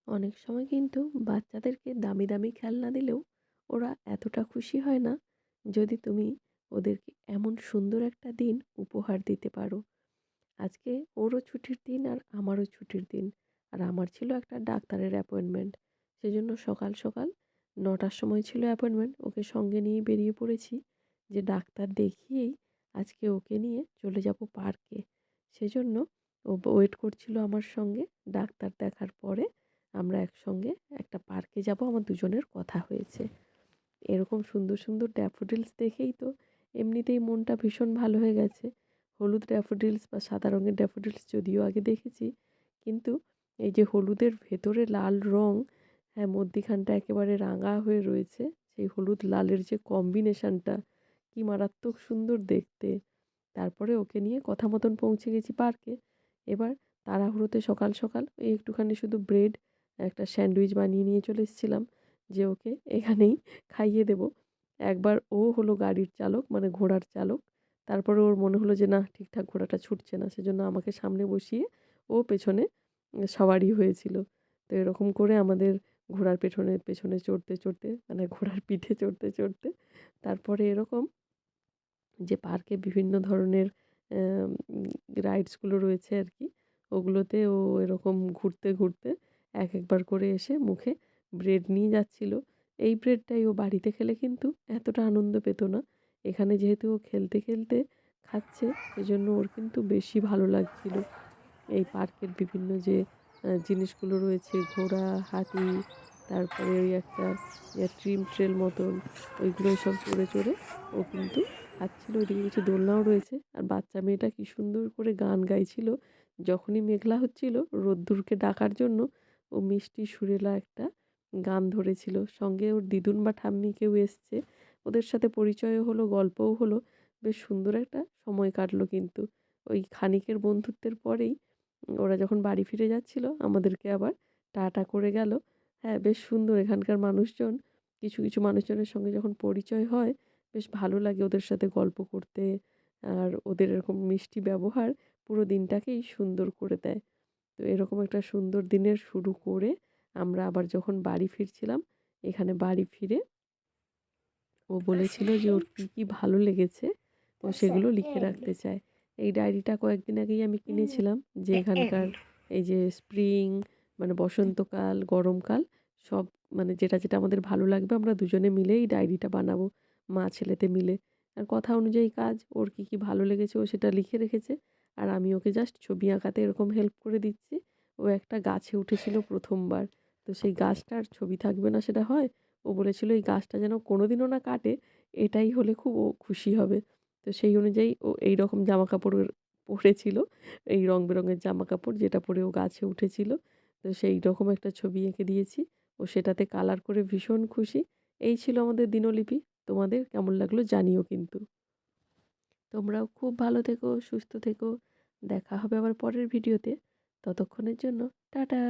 অনেক সময় কিন্তু বাচ্চাদেরকে দামি দামি খেলনা দিলেও ওরা এতটা খুশি হয় না যদি তুমি ওদেরকে এমন সুন্দর একটা দিন উপহার দিতে পারো। আজকে ওরও ছুটির দিন আর আমারও ছুটির দিন। আর আমার ছিল একটা ডাক্তারের অ্যাপয়েন্টমেন্ট। সেজন্য সকাল সকাল 9টার সময় ছিল অ্যাপয়েন্টমেন্ট, ওকে সঙ্গে নিয়ে বেরিয়ে পড়েছি যে ডাক্তার দেখিয়েই আজকে ওকে নিয়ে চলে যাব পার্কে। সেজন্য ও ওয়েট করছিল আমার সঙ্গে। ডাক্তার দেখার পরে আমরা একসঙ্গে একটা পার্কে যাব, আমার দুজনের কথা হয়েছে। এরকম সুন্দর সুন্দর ড্যাফোডিলস দেখেই তো এমনিতেই মনটা ভীষণ ভালো হয়ে গেছে। হলুদ ড্যাফোডিলস বা সাদা রঙের ড্যাফোডিলস যদিও আগে দেখেছি, কিন্তু এই যে হলুদের ভেতরে লাল রং, হ্যাঁ, মধ্যিখানটা একেবারে রাঙা হয়ে রয়েছে, সেই হলুদ লালের যে কম্বিনেশনটা, কি মারাত্মক সুন্দর দেখতে। তারপরে ওকে নিয়ে কথা মতন পৌঁছে গেছি পার্কে। এবার তাড়াহুড়োতে সকাল সকাল ওই একটুখানি শুধু ব্রেড, একটা স্যান্ডউইচ বানিয়ে নিয়ে চলে এসেছিলাম যে ওকে এখানেই খাইয়ে দেব। একবার ও হলো গাড়ির চালক, মানে ঘোড়ার চালক। তারপরে ওর মনে হলো যে না, ঠিকঠাক ঘোড়াটা ছুটছে না। সেজন্য আমাকে সামনে বসিয়ে ও পেছনে সওয়ারি হয়েছিল। তো এরকম করে আমাদের ঘোড়ার পেছনে পেছনে চড়তে চড়তে, মানে ঘোড়ার পিঠে চড়তে চড়তে, তারপরে এরকম যে পার্কে বিভিন্ন ধরনের অ্যাম রাইডসগুলো রয়েছে আরকি, ওগুলোতে ও এরকম ঘুরতে, ঘুরতে একবার করে এসে মুখে ব্রেড নিয়ে যাচ্ছিল। এই ব্রেডটাই ও বাড়িতে খেলে কিন্তু এতটা আনন্দ পেত না। এখানে যেহেতু ও খেলতে, খেলতে খাচ্ছে, সেজন্য ওর কিন্তু বেশি ভালো লাগছিল। এই পার্কের বিভিন্ন যে জিনিসগুলো রয়েছে, ঘোড়া, হাতি, তারপরে ওই একটা ট্রিম ট্রেল মতন, ওইগুলোই সব চড়ে, চড়ে ও কিন্তু খাচ্ছিল। ওইদিকে কিছু দোলনাও রয়েছে। আর বাচ্চা মেয়েটা কি সুন্দর করে গান গাইছিল। যখনই মেঘলা হচ্ছিল, রোদ্দুরকে ডাকার জন্য ও মিষ্টি সুরেলা একটা গান ধরেছিল। সঙ্গে ওর দিদুন বা ঠাম্মি কেউ এসছে। ওদের সাথে পরিচয়ও হলো, গল্পও হলো। বেশ সুন্দর একটা সময় কাটলো কিন্তু। ওই ক্ষণিকের বন্ধুত্বের পরেই ওরা যখন বাড়ি ফিরে যাচ্ছিল, আমাদেরকে আবার টাটা করে গেল। হ্যাঁ, বেশ সুন্দর এখানকার মানুষজন। কিছু, কিছু মানুষজনের সঙ্গে যখন পরিচয় হয়, বেশ ভালো লাগে ওদের সাথে গল্প করতে। আর ওদের এরকম মিষ্টি ব্যবহার পুরো দিনটাকেই সুন্দর করে দেয়। তো এরকম একটা সুন্দর দিনের শুরু করে আমরা আবার যখন বাড়ি ফিরছিলাম, এখানে বাড়ি ফিরে ও বলেছিল যে ওর কী, কী ভালো লেগেছে ও সেগুলো লিখে রাখতে চায়। এই ডায়েরিটা কয়েকদিন আগেই আমি কিনেছিলাম, যে এখানকার এই যে স্প্রিং, মানে বসন্তকাল, গরমকাল, সব, মানে যেটা, যেটা আমাদের ভালো লাগবে আমরা দুজনে মিলে এই ডায়েরিটা বানাবো, মা ছেলেতে মিলে। আর কথা অনুযায়ী কাজ, ওর কী, কী ভালো লেগেছে ও সেটা লিখে রেখেছে। আর আমি ওকে জাস্ট ছবি আঁকাতে এরকম হেল্প করে দিচ্ছি। ও একটা গাছে উঠেছিল ১ম বার। তো সেই গাছটার ছবি থাকবে না সেটা হয়? ও বলেছিল এই গাছটা যেন কোনোদিনও না কাটে, এটাই হলে খুব ও খুশি হবে। তো সেই অনুযায়ী ও এইরকম জামাকাপড়ের পরেছিল, এই রং বেরঙের জামাকাপড় যেটা পরে ও গাছে উঠেছিল। তো সেই রকম একটা ছবি এঁকে দিয়েছি। ও সেটাতে কালার করে ভীষণ খুশি। এই ছিল আমাদের দিনলিপি। তোমাদের কেমন লাগলো জানিও কিন্তু। তোমরাও খুব ভালো থেকো, সুস্থ থেকো। দেখা হবে আবার পরের ভিডিওতে। ততক্ষণের জন্য টাটা।